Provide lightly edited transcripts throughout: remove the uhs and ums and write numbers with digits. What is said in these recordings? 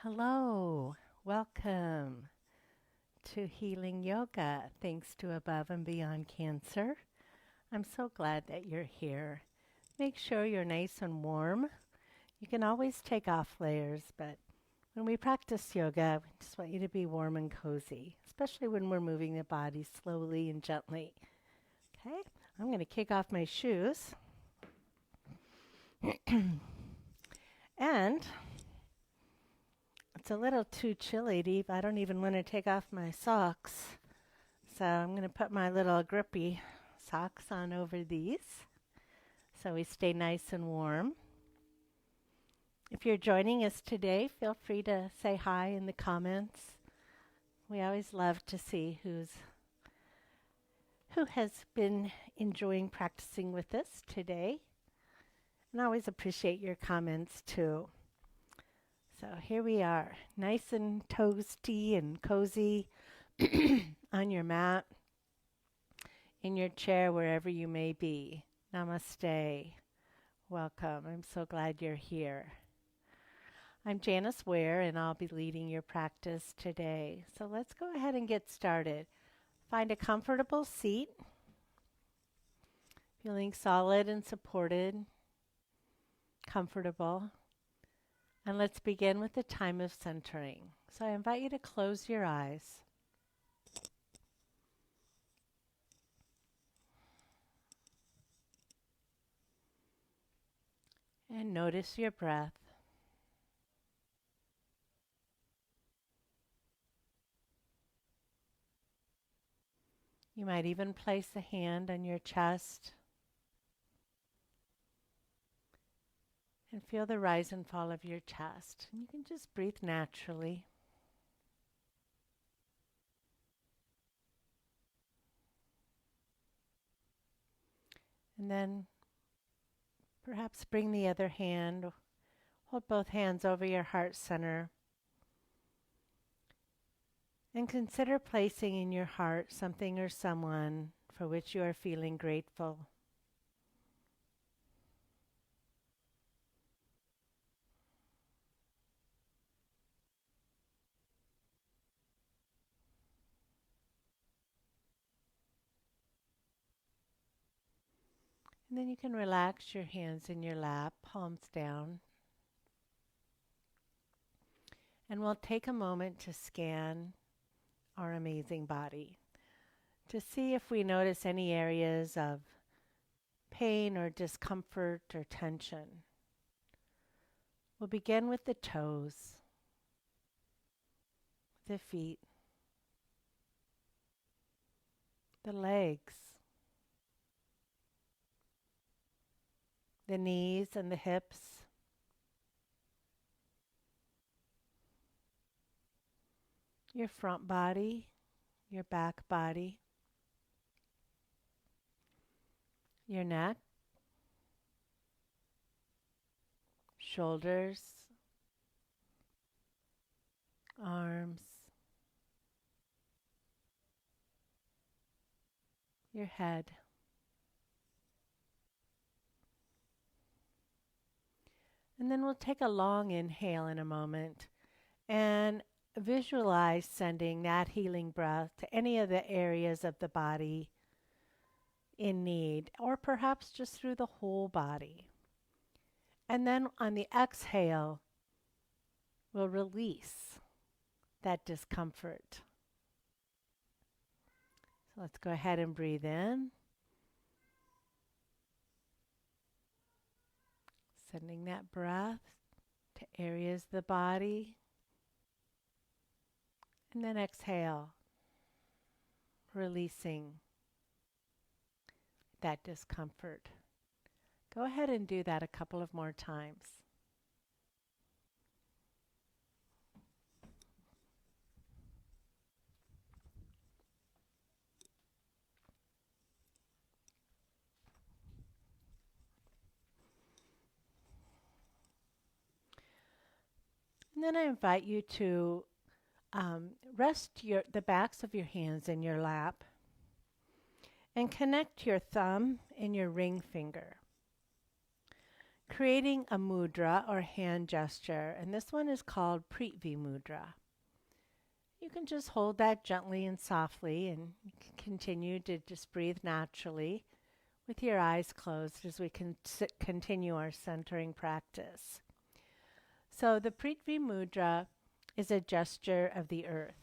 Hello, welcome to Healing Yoga, thanks to Above and Beyond Cancer. I'm so glad that you're here. Make sure you're nice and warm. You can always take off layers, but when we practice yoga, we just want you to be warm and cozy, especially when we're moving the body slowly and gently. Okay, I'm going to kick off my shoes. And it's a little too chilly to I don't even want to take off my socks. So I'm going to put my little grippy socks on over these so we stay nice and warm. If you're joining us today, feel free to say hi in the comments. We always love to see who has been enjoying practicing with us today. And I always appreciate your comments too. So here we are, nice and toasty and cozy on your mat, in your chair, wherever you may be. Namaste. Welcome. I'm so glad you're here. I'm Janice Ware, and I'll be leading your practice today. So let's go ahead and get started. Find a comfortable seat, feeling solid and supported, comfortable. And let's begin with the time of centering. So I invite you to close your eyes. And notice your breath. You might even place a hand on your chest and feel the rise and fall of your chest. And you can just breathe naturally. And then perhaps bring the other hand, hold both hands over your heart center. And consider placing in your heart something or someone for which you are feeling grateful. And then you can relax your hands in your lap, palms down. And we'll take a moment to scan our amazing body to see if we notice any areas of pain or discomfort or tension. We'll begin with the toes, the feet, the legs, the knees and the hips, your front body, your back body, your neck, shoulders, arms, your head. And then we'll take a long inhale in a moment and visualize sending that healing breath to any of the areas of the body in need, or perhaps just through the whole body. And then on the exhale, we'll release that discomfort. So let's go ahead and breathe in. Sending that breath to areas of the body. And then exhale, releasing that discomfort. Go ahead and do that a couple of more times. And then I invite you to rest the backs of your hands in your lap and connect your thumb and your ring finger. creating a mudra or hand gesture, and this one is called Preetv Mudra. You can just hold that gently and softly, and you can continue to just breathe naturally with your eyes closed as we continue our centering practice. So the Preetv Mudra is a gesture of the earth.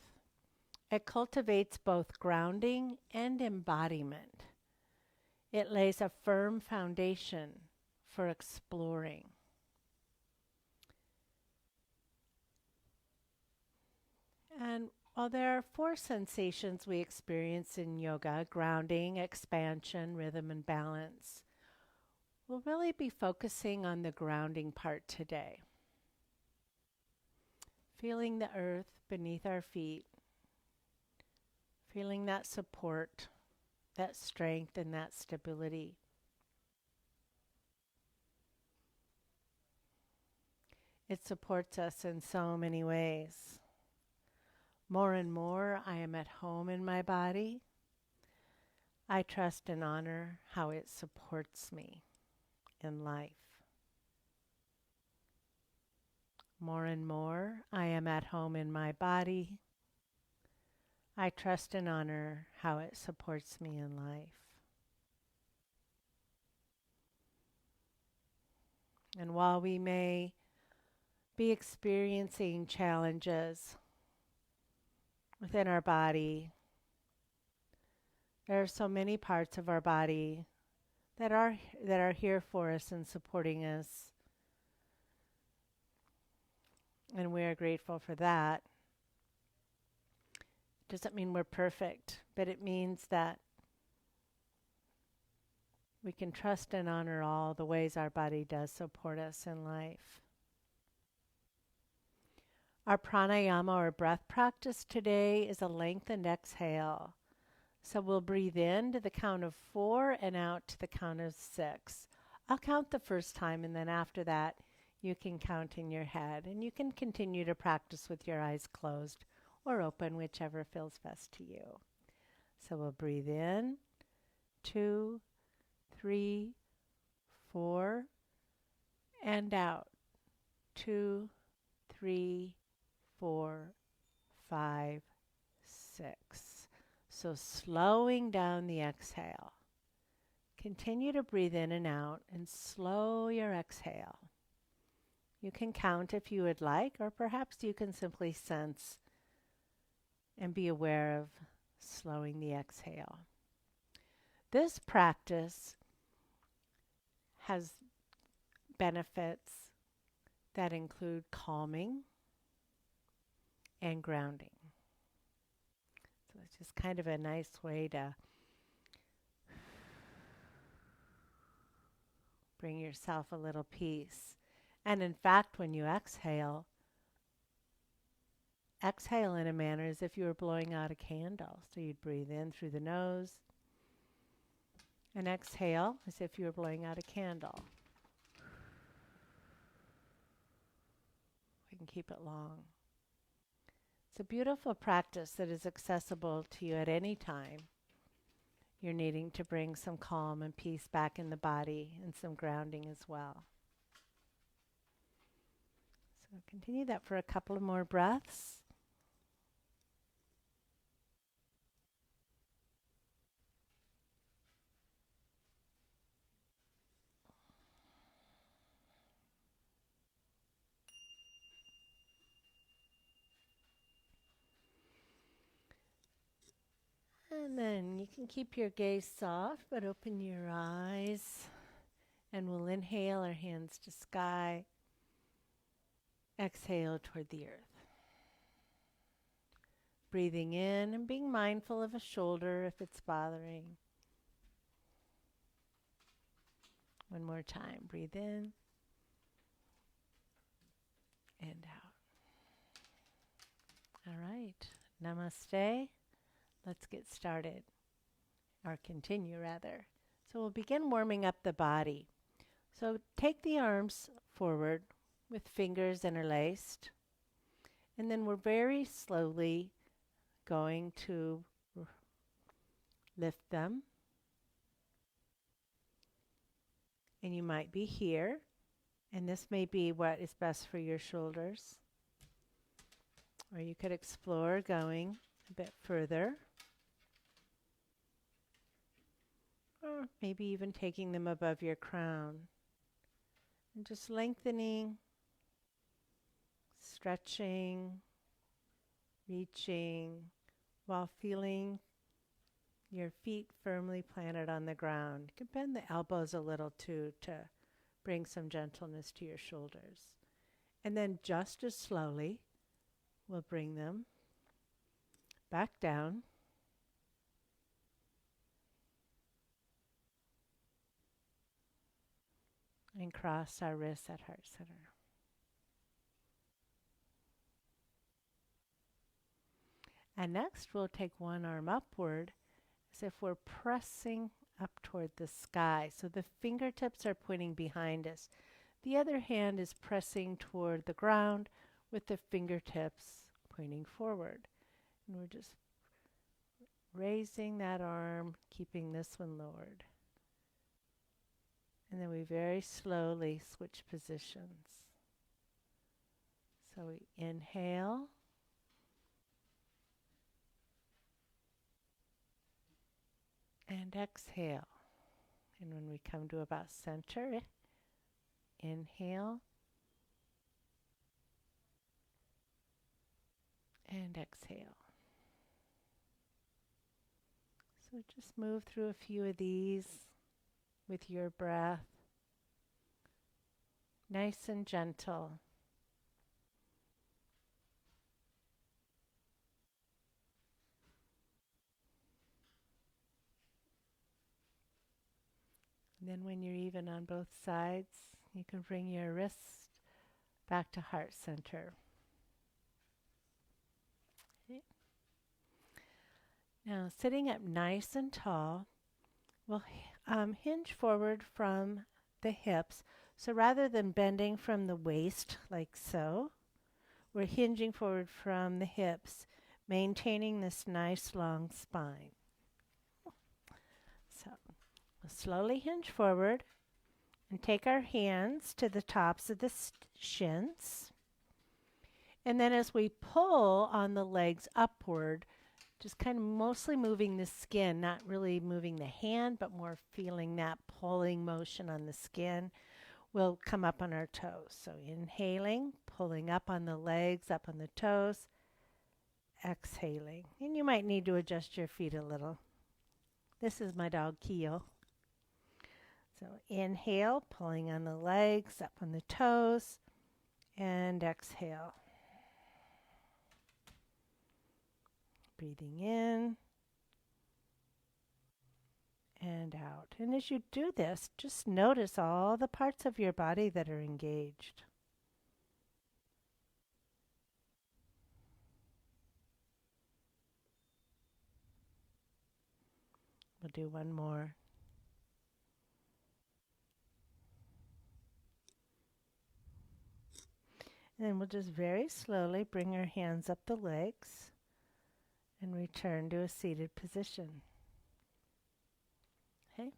It cultivates both grounding and embodiment. It lays a firm foundation for exploring. And while there are 4 sensations we experience in yoga, grounding, expansion, rhythm, and balance, we'll really be focusing on the grounding part today. Feeling the earth beneath our feet, feeling that support, that strength, and that stability. It supports us in so many ways. More and more, I am at home in my body. I trust and honor how it supports me in life. More and more, I am at home in my body. I trust and honor how it supports me in life. And while we may be experiencing challenges within our body, there are so many parts of our body that are here for us and supporting us. And we are grateful for that. Doesn't mean we're perfect, but it means that we can trust and honor all the ways our body does support us in life. Our pranayama or breath practice today is a lengthened exhale. So we'll breathe in to the count of 4 and out to the count of 6. I'll count the first time, and then after that, you can count in your head. And you can continue to practice with your eyes closed or open, whichever feels best to you. So we'll breathe in, 2, 3, 4, and out, 2, 3, 4, 5, 6. So slowing down the exhale. Continue to breathe in and out and slow your exhale. You can count if you would like, or perhaps you can simply sense and be aware of slowing the exhale. This practice has benefits that include calming and grounding. So it's just kind of a nice way to bring yourself a little peace. And in fact, when you exhale in a manner as if you were blowing out a candle. So you'd breathe in through the nose and exhale as if you were blowing out a candle. We can keep it long. It's a beautiful practice that is accessible to you at any time you're needing to bring some calm and peace back in the body and some grounding as well. So continue that for a couple of more breaths. And then you can keep your gaze soft, but open your eyes. And we'll inhale our hands to sky. Exhale toward the earth. Breathing in and being mindful of a shoulder if it's bothering. One more time. Breathe in and out. All right. Namaste. Let's get started, or continue rather. So we'll begin warming up the body. So take the arms forward with fingers interlaced, and then we're very slowly going to lift them. And you might be here, And this may be what is best for your shoulders. Or you could explore going a bit further. Or maybe even taking them above your crown. And just lengthening, stretching, reaching, while feeling your feet firmly planted on the ground. You can bend the elbows a little too to bring some gentleness to your shoulders. And then just as slowly, we'll bring them back down. And cross our wrists at heart center. And next we'll take one arm upward as if we're pressing up toward the sky. So the fingertips are pointing behind us. The other hand is pressing toward the ground with the fingertips pointing forward. And we're just raising that arm, keeping this one lowered. And then we very slowly switch positions. So we inhale. And exhale. And when we come to about center, inhale. And exhale. So just move through a few of these with your breath. Nice and gentle. And then when you're even on both sides, you can bring your wrists back to heart center. Okay. Now, sitting up nice and tall, we'll hinge forward from the hips. So rather than bending from the waist like so, we're hinging forward from the hips, maintaining this nice long spine. So we'll slowly hinge forward and take our hands to the tops of the shins. And then as we pull on the legs upward, just kind of mostly moving the skin, not really moving the hand, but more feeling that pulling motion on the skin. We'll come up on our toes. So inhaling, pulling up on the legs, up on the toes, exhaling. And you might need to adjust your feet a little. This is my dog, Keo. So inhale, pulling on the legs, up on the toes, and exhale. Breathing in and out. And as you do this, just notice all the parts of your body that are engaged. We'll do one more. And then we'll just very slowly bring our hands up the legs and return to a seated position. Okay?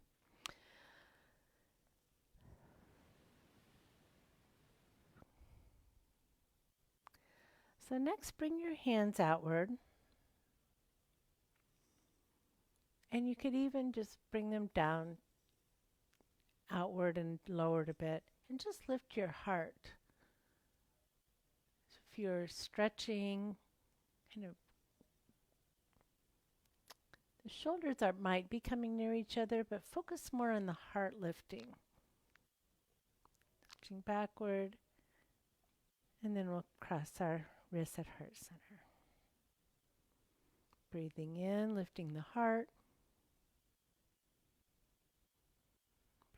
So next, bring your hands outward. And you could even just bring them down outward and lowered a bit. And just lift your heart. So if you're stretching, kind of the shoulders might be coming near each other, but focus more on the heart lifting. Touching backward, and then we'll cross our wrists at heart center. Breathing in, lifting the heart.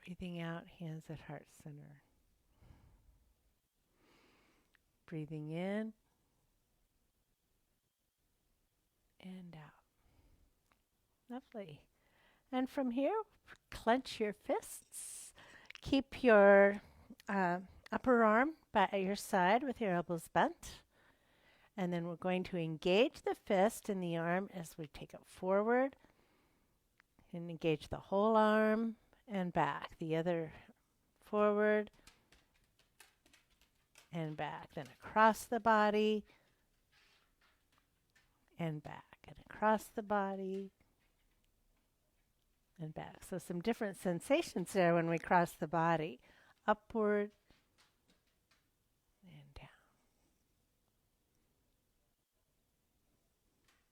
Breathing out, hands at heart center. Breathing in and out. Lovely. And from here, clench your fists. Keep your upper arm at your side with your elbows bent. And then we're going to engage the fist in the arm as we take it forward. And engage the whole arm and back. The other forward and back. Then across the body and back. And across the body and back. So some different sensations there when we cross the body. Upward and down.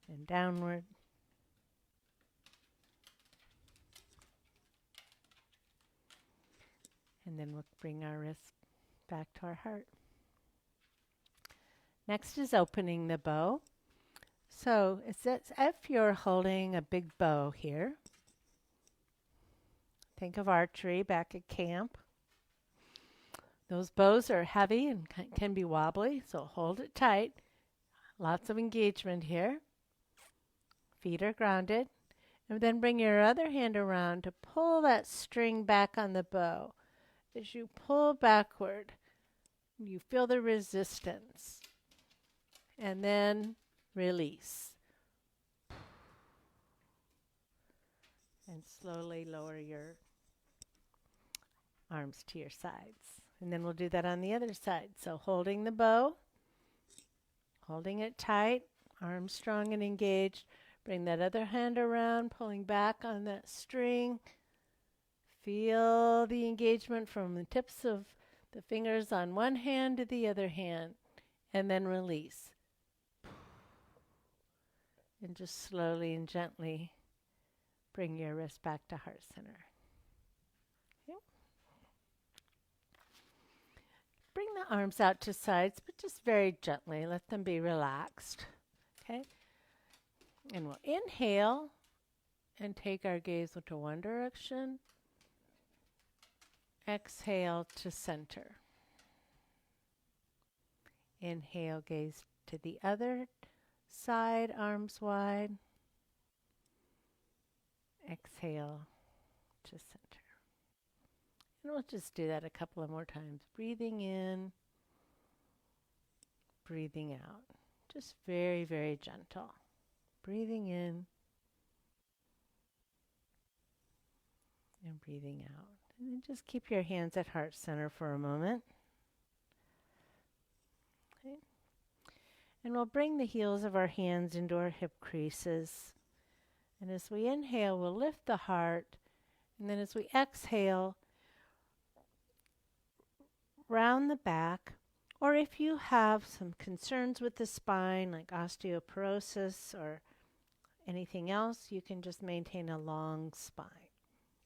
And downward. And then we'll bring our wrist back to our heart. Next is opening the bow. So it's as if you're holding a big bow here. Think of archery back at camp. Those bows are heavy and can be wobbly, so hold it tight. Lots of engagement here. Feet are grounded. And then bring your other hand around to pull that string back on the bow. As you pull backward, you feel the resistance. And then release. And slowly lower your arms to your sides. And then we'll do that on the other side. So holding the bow, holding it tight, arms strong and engaged. Bring that other hand around, pulling back on that string. Feel the engagement from the tips of the fingers on one hand to the other hand. And then release. And just slowly and gently bring your wrist back to heart center. Okay. Bring the arms out to sides, but just very gently. Let them be relaxed. Okay. And we'll inhale and take our gaze to one direction. Exhale to center. Inhale, gaze to the other side, arms wide. Exhale to center. And we'll just do that a couple of more times. Breathing in, breathing out. Just very, very gentle. Breathing in and breathing out. And then just keep your hands at heart center for a moment. Okay. And we'll bring the heels of our hands into our hip creases. And as we inhale, we'll lift the heart. And then as we exhale, round the back. Or if you have some concerns with the spine, like osteoporosis or anything else, you can just maintain a long spine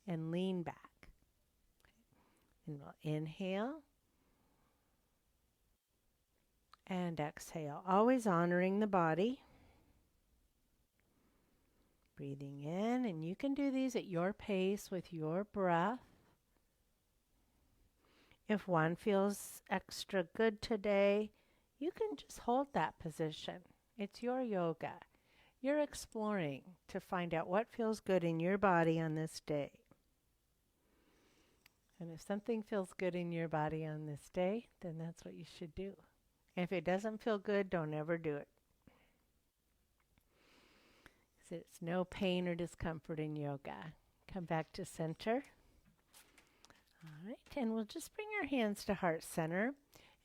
and lean back. Okay. And we'll inhale and exhale, always honoring the body. Breathing in, and you can do these at your pace with your breath. If one feels extra good today, you can just hold that position. It's your yoga. You're exploring to find out what feels good in your body on this day. And if something feels good in your body on this day, then that's what you should do. And if it doesn't feel good, don't ever do it. So it's no pain or discomfort in yoga. Come back to center. All right, and we'll just bring your hands to heart center. And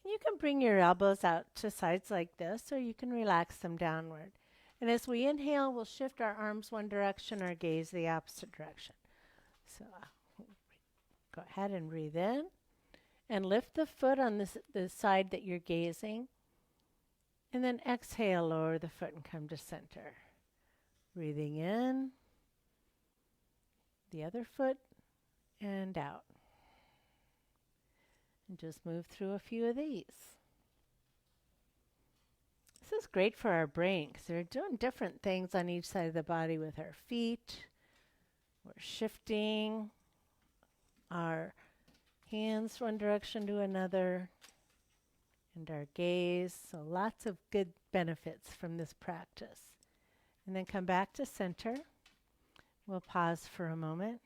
you can bring your elbows out to sides like this, or you can relax them downward. And as we inhale, we'll shift our arms one direction, our gaze the opposite direction. So go ahead and breathe in. And lift the foot on the side that you're gazing. And then exhale, lower the foot and come to center. Breathing in. The other foot and out. And just move through a few of these. This is great for our brain because we're doing different things on each side of the body with our feet. We're shifting our hands one direction to another and our gaze. So lots of good benefits from this practice. And then come back to center. We'll pause for a moment.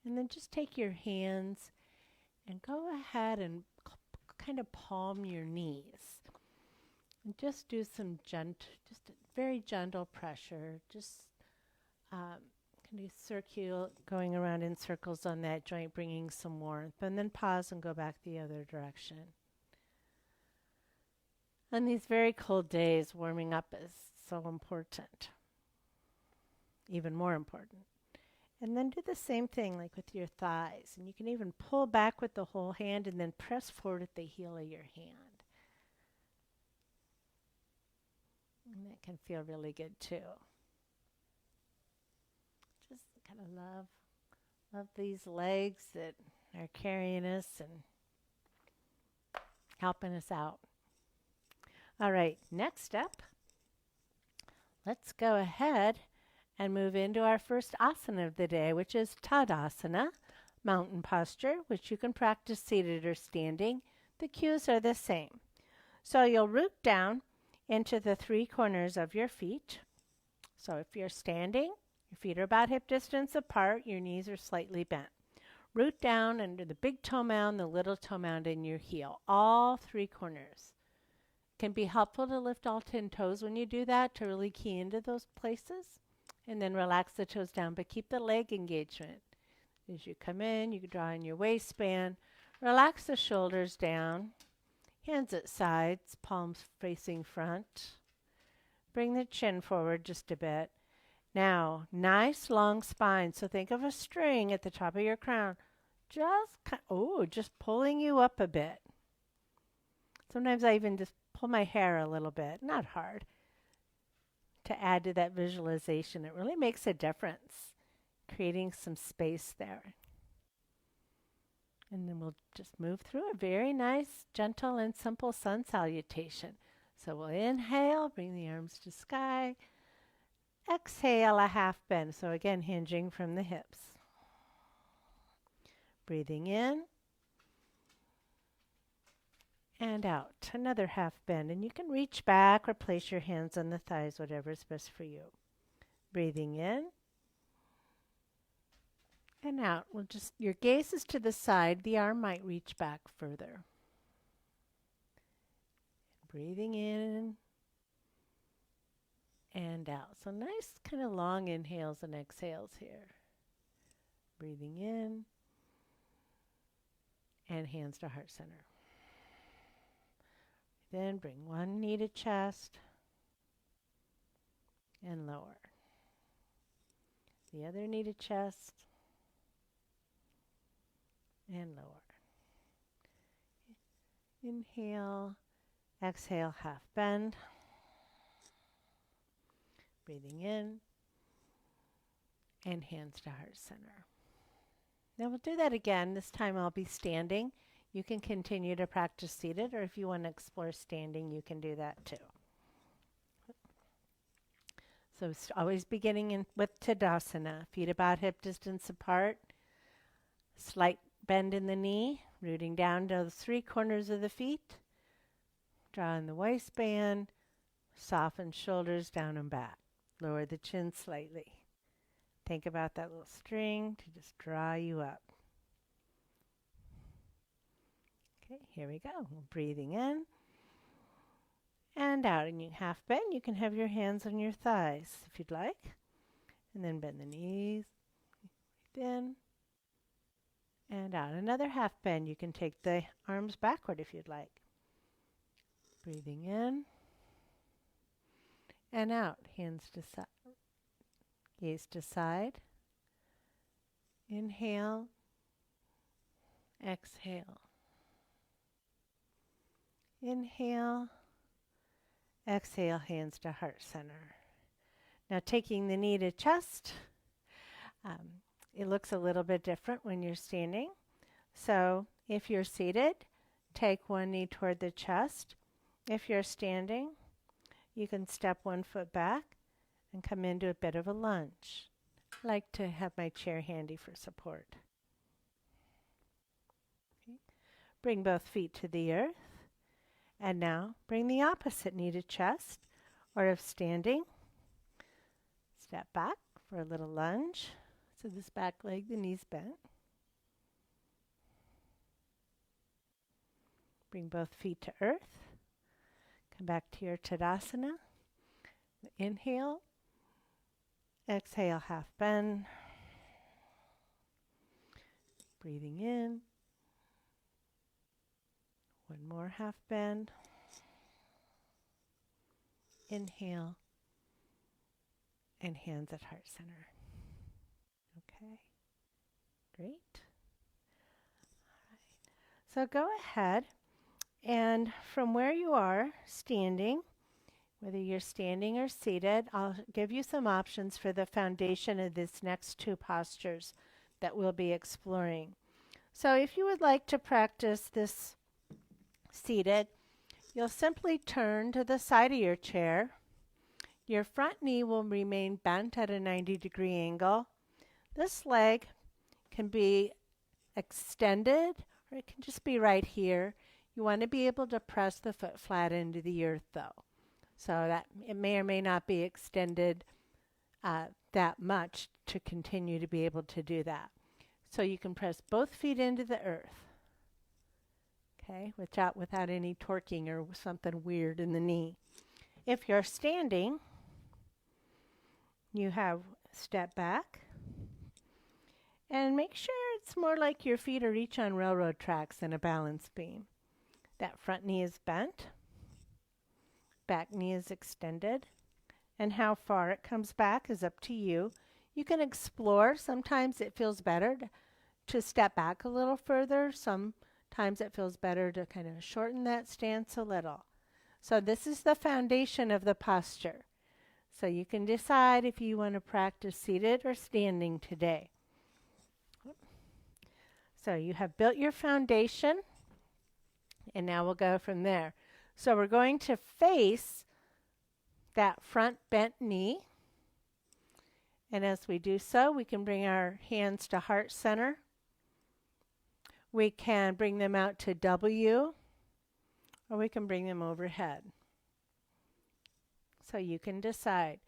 And then just take your hands and go ahead and kind of palm your knees. And just do some just very gentle pressure. Just kind of going around in circles on that joint, bringing some warmth. And then pause and go back the other direction. On these very cold days, warming up is so important, even more important. And then do the same thing like with your thighs. And you can even pull back with the whole hand and then press forward at the heel of your hand. And that can feel really good too. Just kind of love these legs that are carrying us and helping us out. All right, next up, let's go ahead and move into our first asana of the day, which is Tadasana, mountain posture, which you can practice seated or standing. The cues are the same. So you'll root down into the three corners of your feet. So if you're standing, your feet are about hip distance apart, your knees are slightly bent. Root down under the big toe mound, the little toe mound, and your heel, all three corners. It can be helpful to lift all 10 toes when you do that to really key into those places. And then relax the toes down, but keep the leg engagement. As you come in, you can draw in your waistband. Relax the shoulders down. Hands at sides, palms facing front. Bring the chin forward just a bit. Now, nice long spine. So think of a string at the top of your crown. Just pulling you up a bit. Sometimes I even just pull my hair a little bit. Not hard. To add to that visualization, it really makes a difference, creating some space there. And then we'll just move through a very nice, gentle, and simple sun salutation. So we'll inhale, bring the arms to sky. Exhale, a half bend. So again, hinging from the hips. Breathing in and out. Another half bend. And you can reach back or place your hands on the thighs, whatever is best for you. Breathing in and out. Your gaze is to the side. The arm might reach back further. Breathing in and out. So nice kind of long inhales and exhales here. Breathing in and hands to heart center. Then bring one knee to chest and lower. The other knee to chest and lower. Inhale, exhale, half bend. Breathing in and hands to heart center. Now we'll do that again. This time I'll be standing. You can continue to practice seated, or if you want to explore standing, you can do that too. So always beginning with Tadasana. Feet about hip distance apart. Slight bend in the knee, rooting down to the three corners of the feet. Draw in the waistband. Soften shoulders down and back. Lower the chin slightly. Think about that little string to just draw you up. Okay, here we go. Breathing in and out. And you half bend. You can have your hands on your thighs if you'd like. And then bend the knees. In and out. Another half bend. You can take the arms backward if you'd like. Breathing in and out. Hands to side. Gaze to side. Inhale. Exhale. Inhale. Exhale, hands to heart center. Now taking the knee to chest. It looks a little bit different when you're standing. So if you're seated, take one knee toward the chest. If you're standing, you can step one foot back and come into a bit of a lunge. I like to have my chair handy for support. Okay. Bring both feet to the earth. And now bring the opposite knee to chest, or if standing, step back for a little lunge. So this back leg, the knee's bent. Bring both feet to earth. Come back to your Tadasana. Inhale. Exhale, half bend. Breathing in. One more half bend. Inhale. And hands at heart center. Okay. Great. All right. So go ahead and from where you are standing, whether you're standing or seated, I'll give you some options for the foundation of these next two postures that we'll be exploring. So if you would like to practice this seated, you'll simply turn to the side of your chair. Your front knee will remain bent at a 90-degree angle. This leg can be extended or it can just be right here. You want to be able to press the foot flat into the earth though. So that it may or may not be extended that much to continue to be able to do that. So you can press both feet into the earth, okay, without any torquing or something weird in the knee. If you're standing, you have step back and make sure it's more like your feet are each on railroad tracks than a balance beam. That front knee is bent, back knee is extended, and how far it comes back is up to you. You can explore. Sometimes it feels better to step back a little further. Sometimes it feels better to kind of shorten that stance a little. So this is the foundation of the posture. So you can decide if you want to practice seated or standing today. So you have built your foundation, and now we'll go from there. So we're going to face that front bent knee. And as we do so, we can bring our hands to heart center. We can bring them out to W, or we can bring them overhead. So you can decide.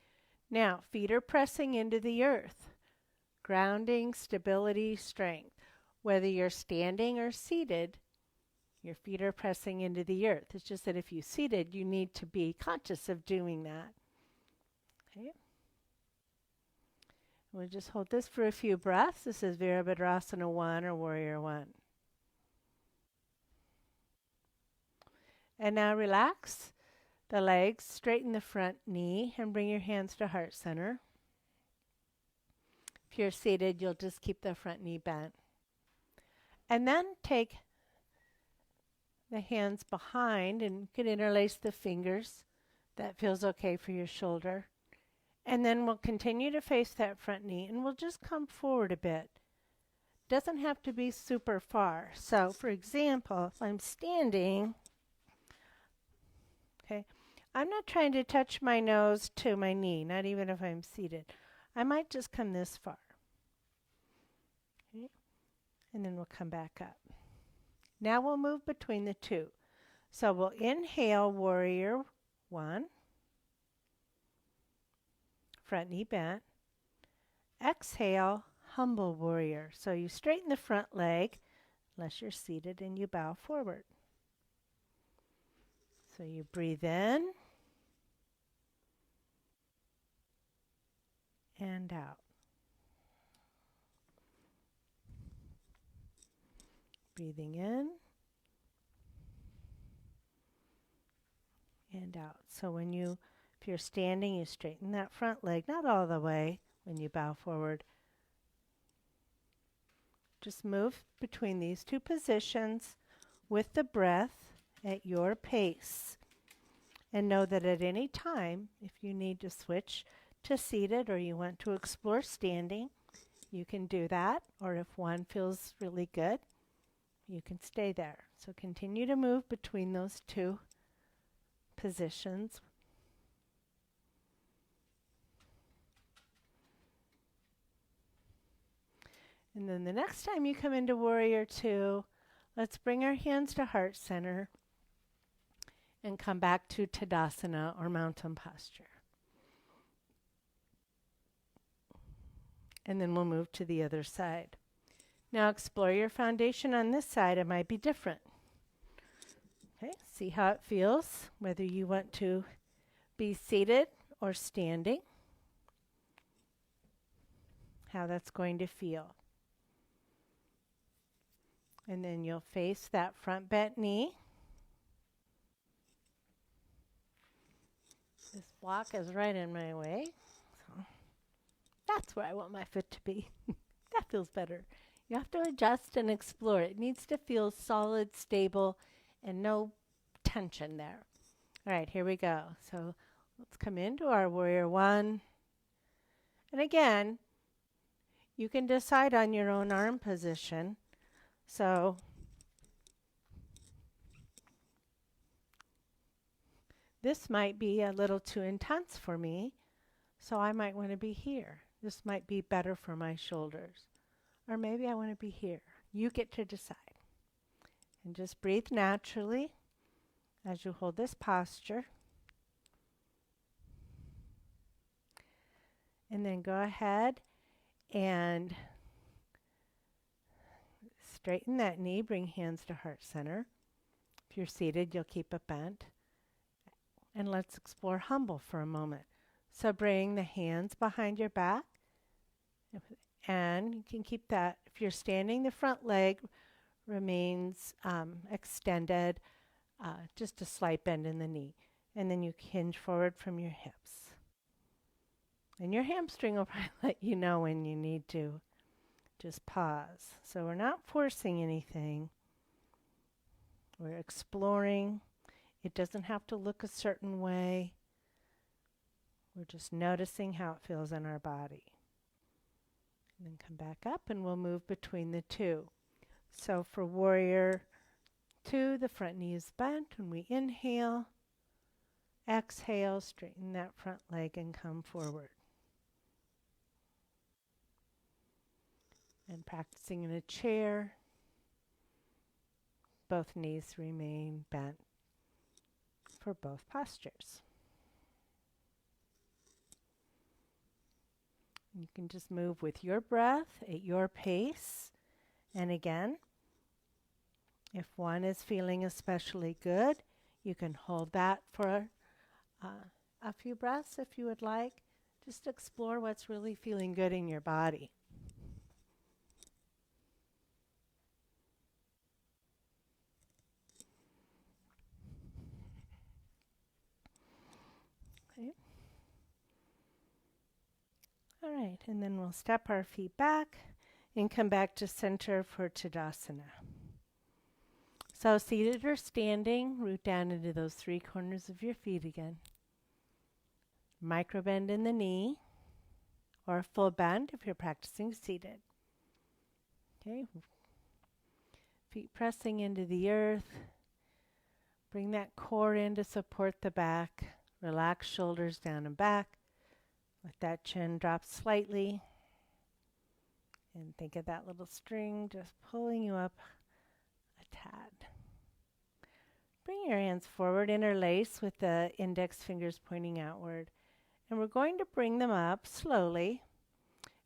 Now, feet are pressing into the earth. Grounding, stability, strength. Whether you're standing or seated, your feet are pressing into the earth. It's just that if you seated, you need to be conscious of doing that. Okay. We'll just hold this for a few breaths. This is Virabhadrasana 1 or Warrior 1. And now relax the legs, straighten the front knee, and bring your hands to heart center. If you're seated, you'll just keep the front knee bent. And then take the hands behind and you can interlace the fingers. That feels okay for your shoulder. And then we'll continue to face that front knee and we'll just come forward a bit. Doesn't have to be super far. So for example, if I'm standing, okay, I'm not trying to touch my nose to my knee, not even if I'm seated. I might just come this far. Okay. And then we'll come back up. Now we'll move between the two. So we'll inhale Warrior 1. Front knee bent. Exhale, humble warrior. So you straighten the front leg, unless you're seated, and you bow forward. So you breathe in and out. Breathing in and out. So if you're standing, you straighten that front leg, not all the way when you bow forward. Just move between these two positions with the breath at your pace. And know that at any time, if you need to switch to seated or you want to explore standing, you can do that. Or if one feels really good, you can stay there. So continue to move between those two positions. And then the next time you come into Warrior 2, let's bring our hands to heart center and come back to Tadasana or mountain posture. And then we'll move to the other side. Now explore your foundation on this side. It might be different. Okay, see how it feels, whether you want to be seated or standing, how that's going to feel. And then you'll face that front bent knee. This block is right in my way. So that's where I want my foot to be. That feels better. You have to adjust and explore. It needs to feel solid, stable, and no tension there. All right, here we go. So let's come into our warrior one. And again, you can decide on your own arm position. So this might be a little too intense for me, so I might want to be here. This might be better for my shoulders. Or maybe I want to be here. You get to decide. And just breathe naturally as you hold this posture. And then go ahead and straighten that knee. Bring hands to heart center. If you're seated, you'll keep it bent. And let's explore humble for a moment. So bring the hands behind your back. And you can keep that. If you're standing, the front leg remains extended, just a slight bend in the knee. And then you hinge forward from your hips. And your hamstring will probably let you know when you need to just pause. So we're not forcing anything. We're exploring. It doesn't have to look a certain way. We're just noticing how it feels in our body. And then come back up and we'll move between the two. So for warrior two, the front knee is bent. When we inhale, exhale, straighten that front leg and come forward. And practicing in a chair, both knees remain bent for both postures. You can just move with your breath at your pace. And again, if one is feeling especially good, you can hold that for a few breaths if you would like. Just explore what's really feeling good in your body. Okay. All right, and then we'll step our feet back and come back to center for Tadasana. So seated or standing, root down into those three corners of your feet again. Micro bend in the knee, or a full bend if you're practicing seated. Okay. Feet pressing into the earth. Bring that core in to support the back. Relax shoulders down and back. Let that chin drop slightly. And think of that little string just pulling you up a tad. Bring your hands forward, interlace with the index fingers pointing outward. And we're going to bring them up slowly.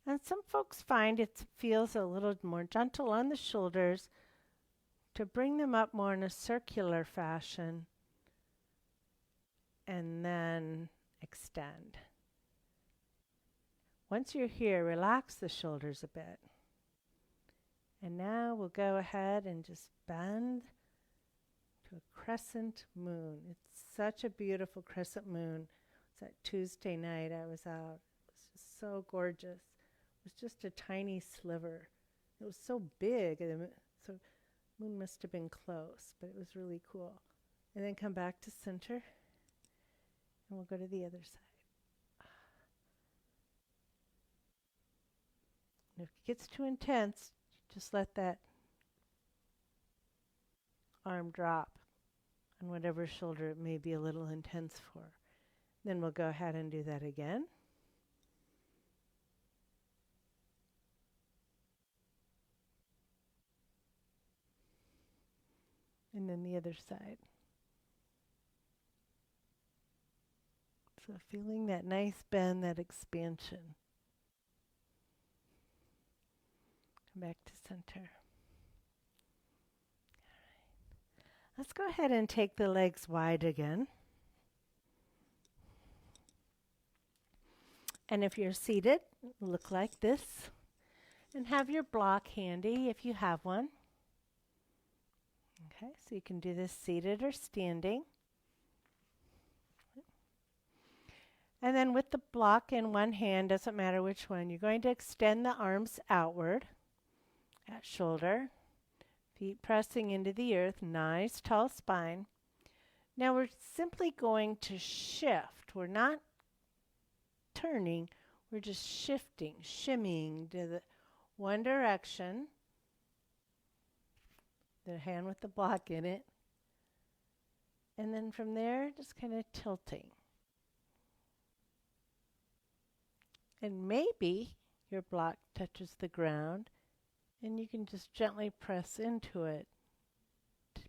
And some folks find it feels a little more gentle on the shoulders to bring them up more in a circular fashion and then extend. Once you're here, relax the shoulders a bit. And now we'll go ahead and just bend to a crescent moon. It's such a beautiful crescent moon. It's that Tuesday night I was out. It was just so gorgeous. It was just a tiny sliver. It was so big. So moon must have been close, but it was really cool. And then come back to center. And we'll go to the other side. And if it gets too intense, just let that arm drop on whatever shoulder it may be a little intense for. Then we'll go ahead and do that again. And then the other side. So feeling that nice bend, that expansion. Come back to center. All right. Let's go ahead and take the legs wide again. And if you're seated, look like this. And have your block handy if you have one. Okay, so you can do this seated or standing. And then with the block in one hand, doesn't matter which one, you're going to extend the arms outward at shoulder, feet pressing into the earth, nice tall spine. Now we're simply going to shift. We're not turning, we're just shifting, shimmying to the one direction, the hand with the block in it, and then from there, just kind of tilting. And maybe your block touches the ground, and you can just gently press into it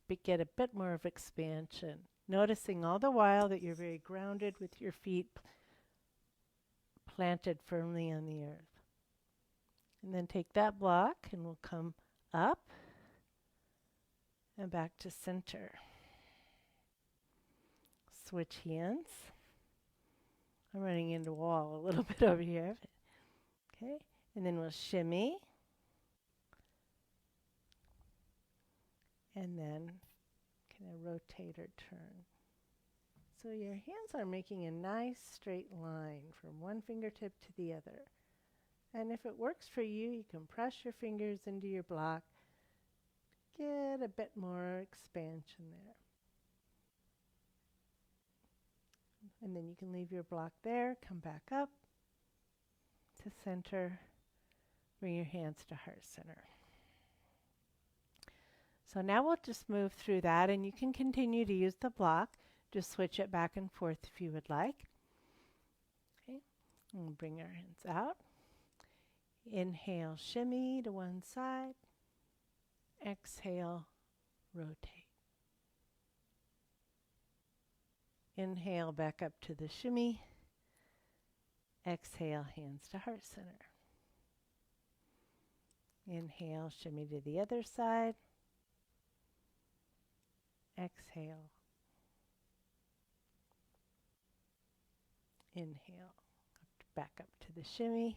to get a bit more of expansion. Noticing all the while that you're very grounded with your feet planted firmly on the earth. And then take that block and we'll come up and back to center. Switch hands. I'm running into a wall a little bit over here. Okay, and then we'll shimmy. And then kind of rotate or turn. So your hands are making a nice straight line from one fingertip to the other. And if it works for you, you can press your fingers into your block. Get a bit more expansion there. And then you can leave your block there, come back up to center, bring your hands to heart center. So now we'll just move through that, and you can continue to use the block. Just switch it back and forth if you would like. Okay, and we'll bring our hands out. Inhale, shimmy to one side. Exhale, rotate. Inhale, back up to the shimmy. Exhale, hands to heart center. Inhale, shimmy to the other side. Exhale. Inhale, back up to the shimmy.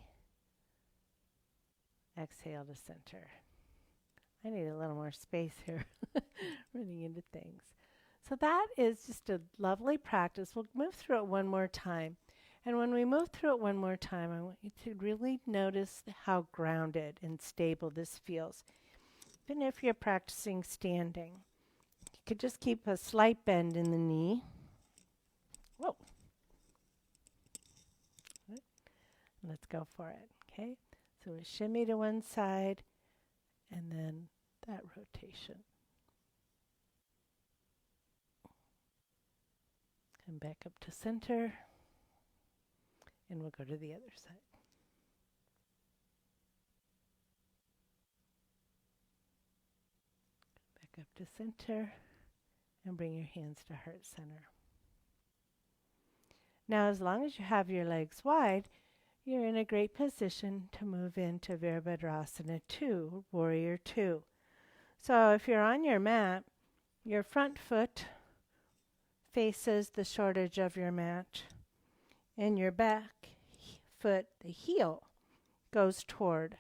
Exhale to center. I need a little more space here, running into things. So that is just a lovely practice. We'll move through it one more time. And when we move through it one more time, I want you to really notice how grounded and stable this feels. Even if you're practicing standing, you could just keep a slight bend in the knee. Whoa. Let's go for it, okay? So we shimmy to one side, and then that rotation. And back up to center, and we'll go to the other side. Back up to center, and bring your hands to heart center. Now, as long as you have your legs wide, you're in a great position to move into Virabhadrasana 2, Warrior 2. So if you're on your mat, your front foot faces the short edge of your mat, and your back foot, the heel, goes toward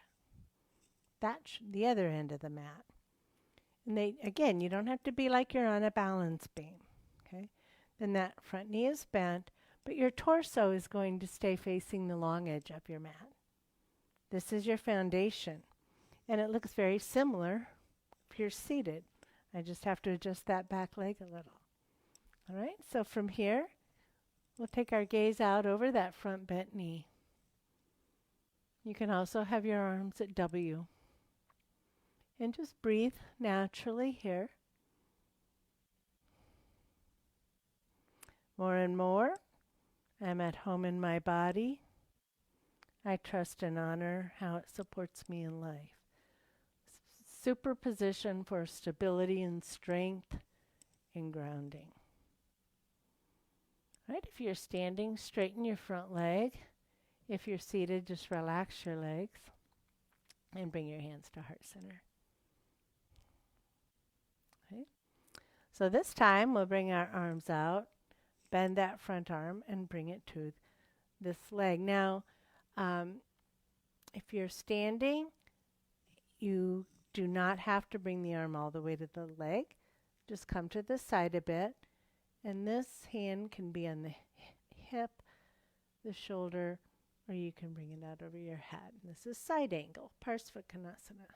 the other end of the mat. And again, you don't have to be like you're on a balance beam. Okay? Then that front knee is bent, but your torso is going to stay facing the long edge of your mat. This is your foundation. And it looks very similar if you're seated. I just have to adjust that back leg a little. All right, so from here, we'll take our gaze out over that front bent knee. You can also have your arms at W. And just breathe naturally here. More and more, I'm at home in my body. I trust and honor how it supports me in life. Superposition for stability and strength and grounding. Right, if you're standing, straighten your front leg. If you're seated, just relax your legs and bring your hands to heart center. Okay. So this time we'll bring our arms out, bend that front arm and bring it to this leg. Now, if you're standing, you do not have to bring the arm all the way to the leg. Just come to the side a bit. And this hand can be on the hip, the shoulder, or you can bring it out over your head. And this is side angle, Parsvakonasana.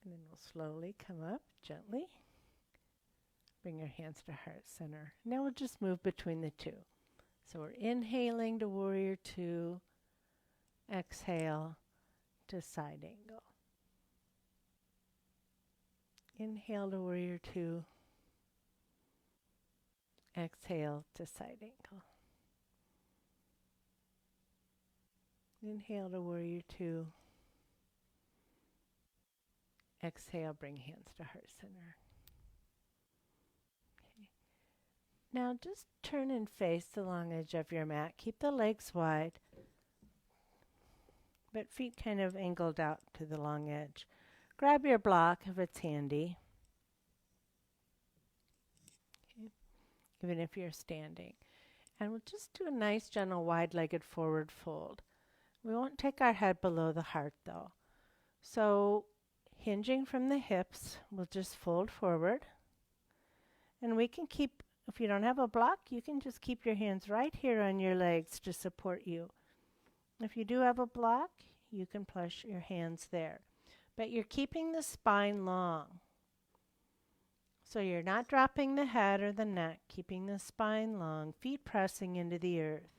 And then we'll slowly come up gently. Bring your hands to heart center. Now we'll just move between the two. So we're inhaling to warrior two, exhale to side angle. Inhale to warrior two, exhale to side angle. Inhale to warrior two, exhale, bring hands to heart center. Okay. Now just turn and face the long edge of your mat. Keep the legs wide, but feet kind of angled out to the long edge. Grab your block if it's handy, okay, even if you're standing. And we'll just do a nice, gentle, wide-legged forward fold. We won't take our head below the heart, though. So hinging from the hips, we'll just fold forward. And we can keep, if you don't have a block, you can just keep your hands right here on your legs to support you. If you do have a block, you can place your hands there. But you're keeping the spine long. So you're not dropping the head or the neck, keeping the spine long, feet pressing into the earth.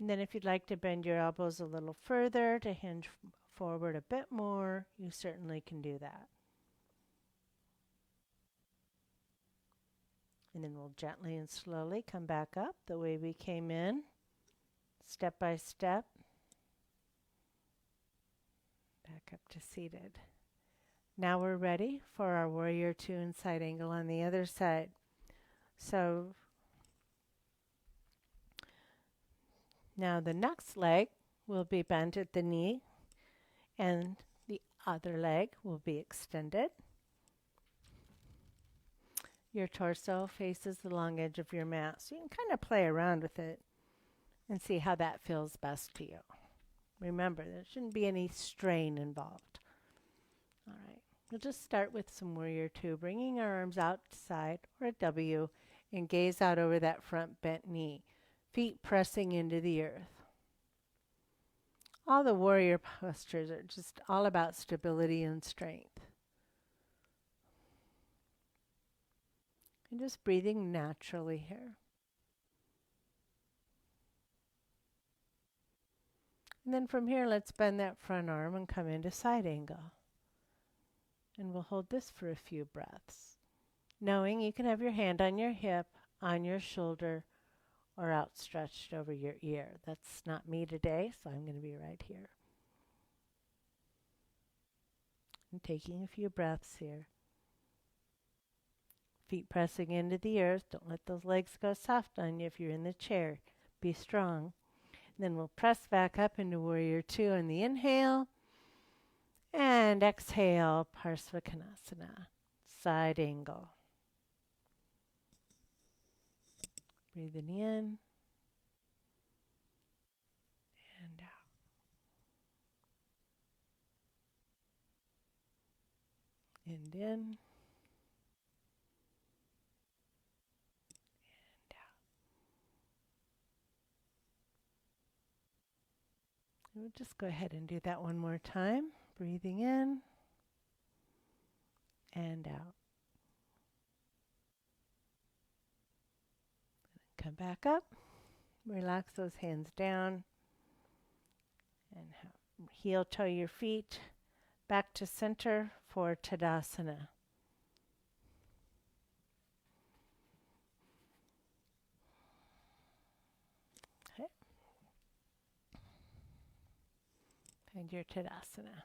And then if you'd like to bend your elbows a little further to hinge forward a bit more, you certainly can do that. And then we'll gently and slowly come back up the way we came in, step by step. Back up to seated. Now we're ready for our warrior two and side angle on the other side. So now the next leg will be bent at the knee and the other leg will be extended. Your torso faces the long edge of your mat, so you can kind of play around with it and see how that feels best to you. Remember, there shouldn't be any strain involved. All right, we'll just start with some warrior two, bringing our arms out to side or a W and gaze out over that front bent knee, feet pressing into the earth. All the warrior postures are just all about stability and strength. And just breathing naturally here. And then from here, let's bend that front arm and come into side angle. And we'll hold this for a few breaths, knowing you can have your hand on your hip, on your shoulder, or outstretched over your ear. That's not me today, so I'm going to be right here. And taking a few breaths here. Feet pressing into the earth. Don't let those legs go soft on you if you're in the chair. Be strong. Then we'll press back up into warrior two on the inhale. And exhale, Parsvakonasana, side angle. Breathing in and out. And in and out. We'll just go ahead and do that one more time. Breathing in and out. Come back up. Relax those hands down. And heel toe your feet back to center for Tadasana. Okay. Find your Tadasana.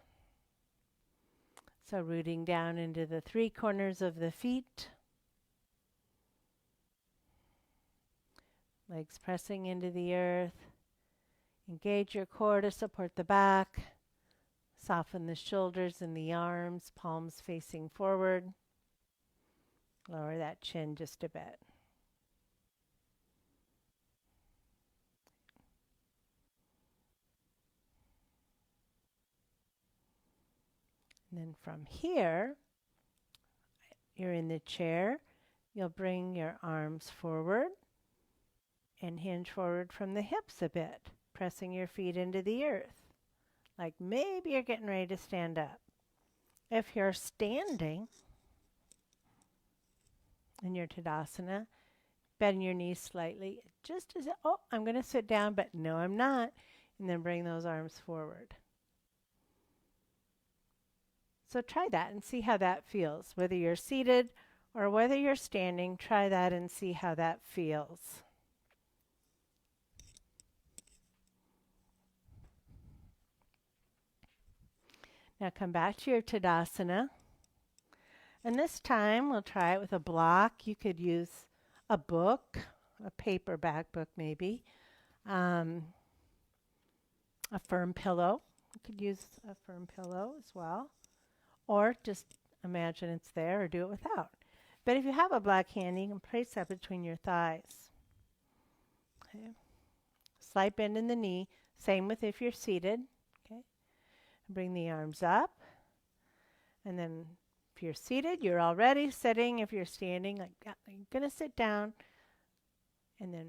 So rooting down into the three corners of the feet. Legs pressing into the earth. Engage your core to support the back. Soften the shoulders and the arms, palms facing forward. Lower that chin just a bit. And then from here, you're in the chair, you'll bring your arms forward and hinge forward from the hips a bit, pressing your feet into the earth, like maybe you're getting ready to stand up. If you're standing in your Tadasana, bend your knees slightly, just as, oh, I'm going to sit down, but no, I'm not. And then bring those arms forward. So try that and see how that feels. Whether you're seated or whether you're standing, try that and see how that feels. Now come back to your Tadasana. And this time we'll try it with a block. You could use a book, a paperback book maybe, a firm pillow. You could use a firm pillow as well. Or just imagine it's there or do it without. But if you have a block handy, you can place that between your thighs. Okay. Slight bend in the knee. Same with if you're seated. Okay. Bring the arms up. And then if you're seated, you're already sitting. If you're standing, like you're going to sit down. And then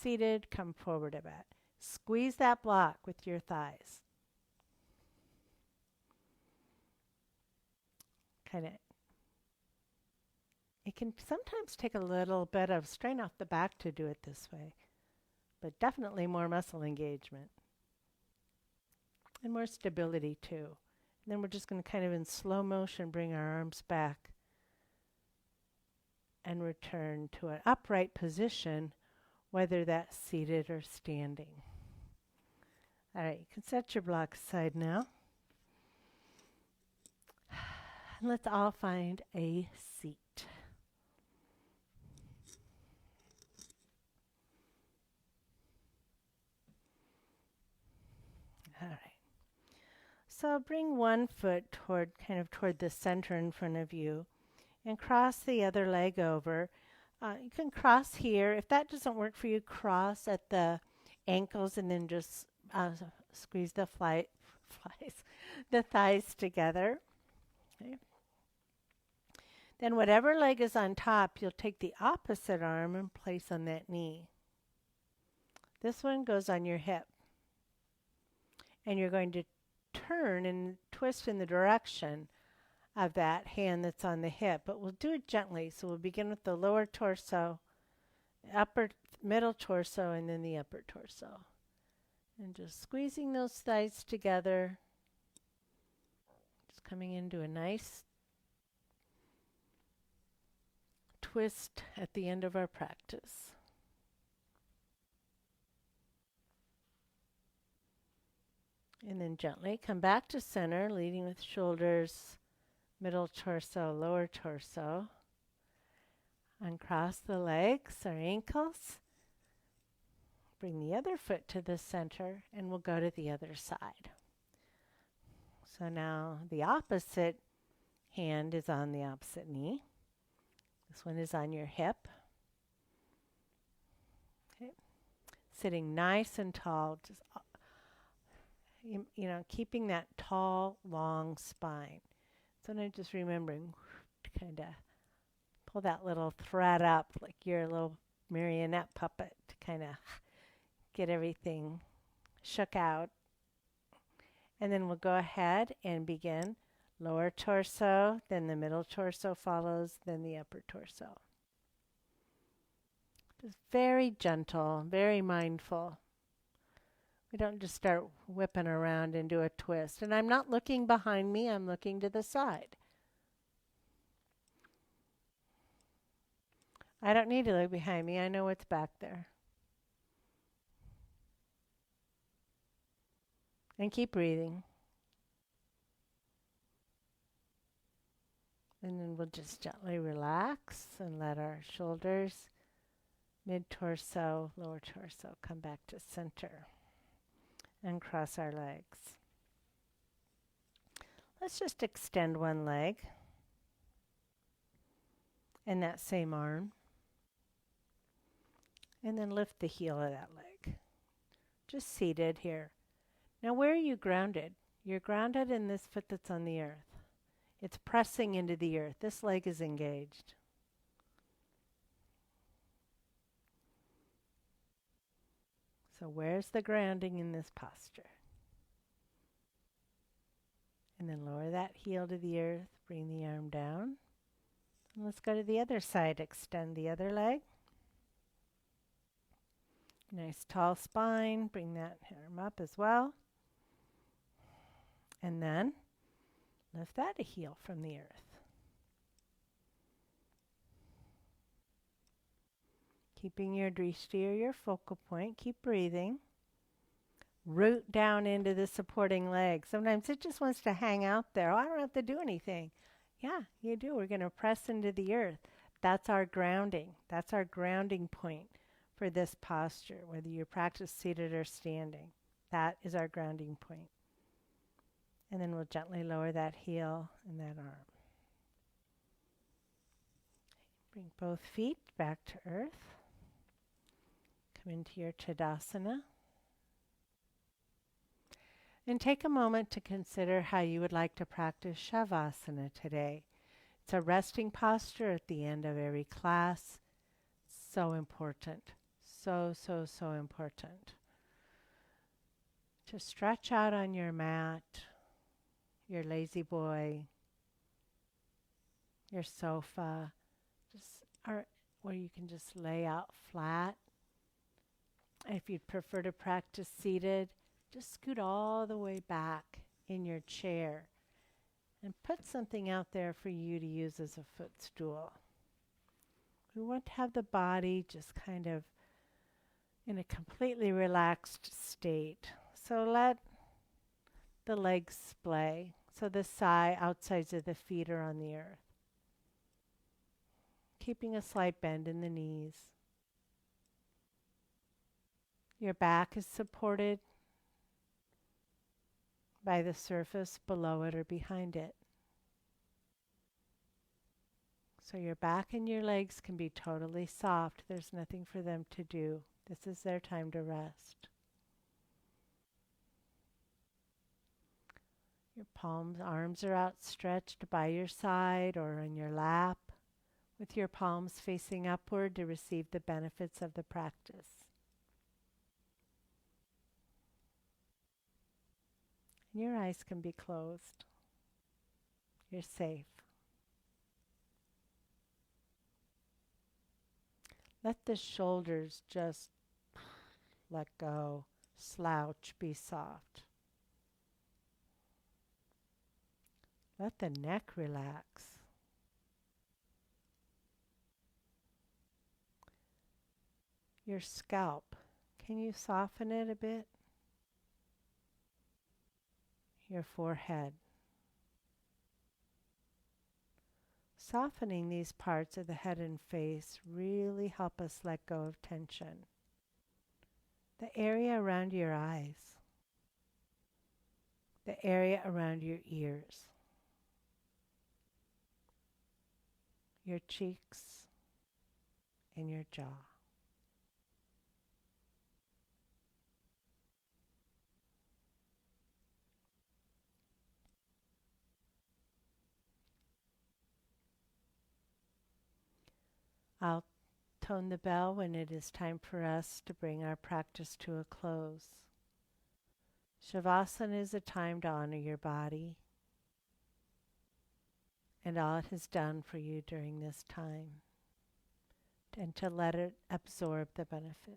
seated, come forward a bit. Squeeze that block with your thighs. It can sometimes take a little bit of strain off the back to do it this way, but definitely more muscle engagement and more stability too. And then we're just going to kind of in slow motion bring our arms back and return to an upright position, whether that's seated or standing. All right, you can set your block aside now. And let's all find a seat. All right. So bring one foot toward the center in front of you and cross the other leg over. You can cross here. If that doesn't work for you, cross at the ankles and then just squeeze the thighs together. Okay. Then whatever leg is on top, you'll take the opposite arm and place on that knee. This one goes on your hip. And you're going to turn and twist in the direction of that hand that's on the hip. But we'll do it gently. So we'll begin with the lower torso, middle torso, and then the upper torso. And just squeezing those thighs together. Just coming into a nice twist at the end of our practice. And then gently come back to center, leading with shoulders, middle torso, lower torso. Uncross the legs or ankles. Bring the other foot to the center, and we'll go to the other side. So now the opposite hand is on the opposite knee. This one is on your hip. Okay. Sitting nice and tall, just keeping that tall, long spine. Sometimes just remembering to kind of pull that little thread up like you're a little marionette puppet to kind of get everything shook out. And then we'll go ahead and begin. Lower torso, then the middle torso follows, then the upper torso. Just very gentle, very mindful. We don't just start whipping around and do a twist. And I'm not looking behind me, I'm looking to the side. I don't need to look behind me, I know what's back there. And keep breathing. And then we'll just gently relax and let our shoulders, mid-torso, lower torso come back to center. And cross our legs. Let's just extend one leg and that same arm. And then lift the heel of that leg. Just seated here. Now where are you grounded? You're grounded in this foot that's on the earth. It's pressing into the earth. This leg is engaged. So where's the grounding in this posture? And then lower that heel to the earth. Bring the arm down. And let's go to the other side. Extend the other leg. Nice tall spine. Bring that arm up as well. And then lift that a heel from the earth. Keeping your drishti or your focal point. Keep breathing. Root down into the supporting leg. Sometimes it just wants to hang out there. Oh, I don't have to do anything. Yeah, you do. We're going to press into the earth. That's our grounding. That's our grounding point for this posture, whether you practice seated or standing. That is our grounding point. And then we'll gently lower that heel and that arm. Bring both feet back to earth. Come into your Tadasana. And take a moment to consider how you would like to practice Shavasana today. It's a resting posture at the end of every class. So important. So important. To stretch out on your mat, your lazy boy, your sofa, or where you can just lay out flat. If you'd prefer to practice seated, just scoot all the way back in your chair and put something out there for you to use as a footstool. We want to have the body just kind of in a completely relaxed state. So let the legs splay. So the outsides of the feet are on the earth. Keeping a slight bend in the knees. Your back is supported by the surface below it or behind it. So your back and your legs can be totally soft. There's nothing for them to do. This is their time to rest. Your arms are outstretched by your side or in your lap, with your palms facing upward to receive the benefits of the practice. And your eyes can be closed. You're safe. Let the shoulders just let go. Slouch, be soft. Let the neck relax. Your scalp, can you soften it a bit? Your forehead. Softening these parts of the head and face really help us let go of tension. The area around your eyes. The area around your ears. Your cheeks and your jaw. I'll tone the bell when it is time for us to bring our practice to a close. Shavasana is a time to honor your body and all it has done for you during this time, and to let it absorb the benefits.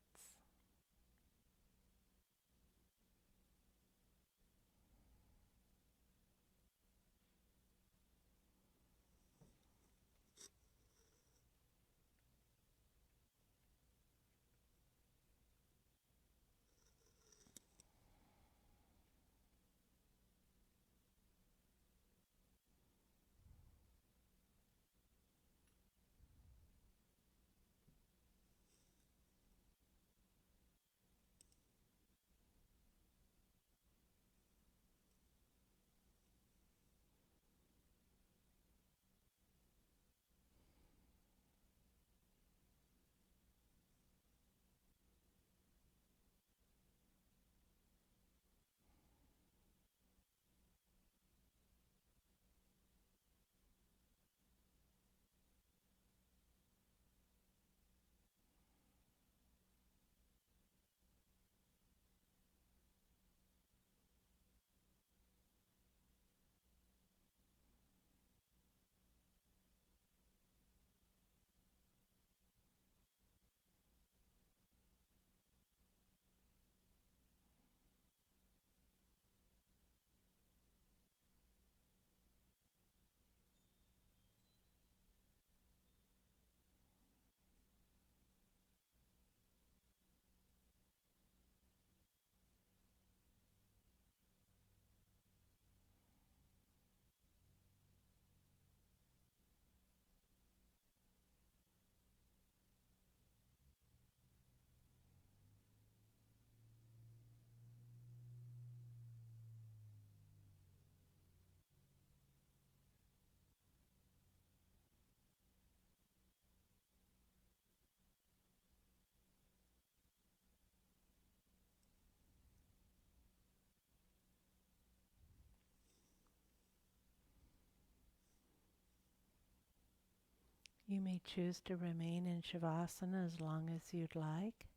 You may choose to remain in Shavasana as long as you'd like.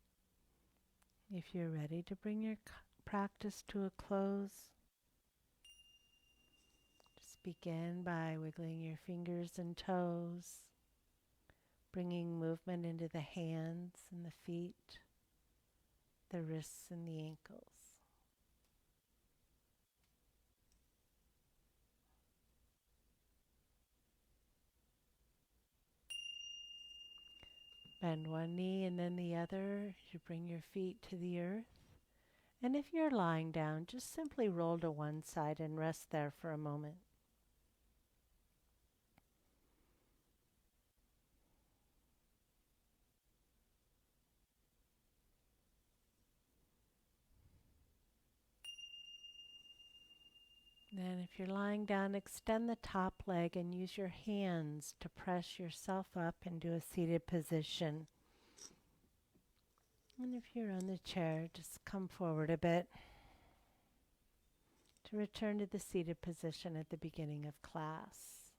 If you're ready to bring your practice to a close, just begin by wiggling your fingers and toes, bringing movement into the hands and the feet, the wrists and the ankles. Bend one knee and then the other. You bring your feet to the earth. And if you're lying down, just simply roll to one side and rest there for a moment. Then if you're lying down, extend the top leg and use your hands to press yourself up into a seated position. And if you're on the chair, just come forward a bit to return to the seated position at the beginning of class.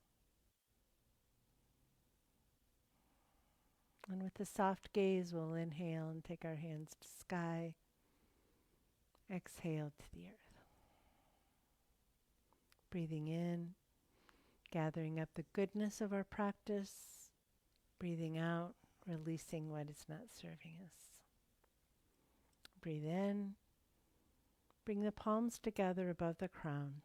And with a soft gaze, we'll inhale and take our hands to sky. Exhale to the earth. Breathing in, gathering up the goodness of our practice. Breathing out, releasing what is not serving us. Breathe in. Bring the palms together above the crown.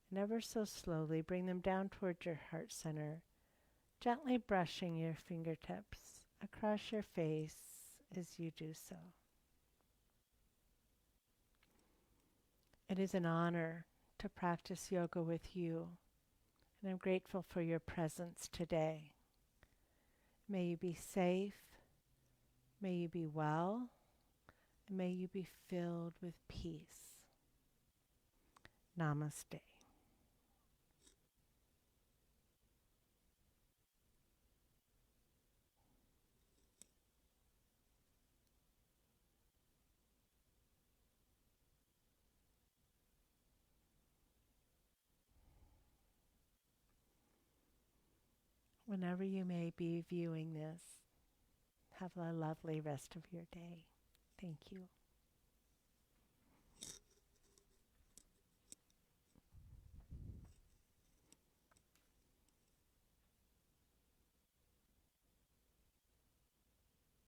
And ever so slowly, bring them down towards your heart center, gently brushing your fingertips across your face as you do so. It is an honor to practice yoga with you, and I'm grateful for your presence today. May you be safe, may you be well, and may you be filled with peace. Namaste. Whenever you may be viewing this, have a lovely rest of your day. Thank you.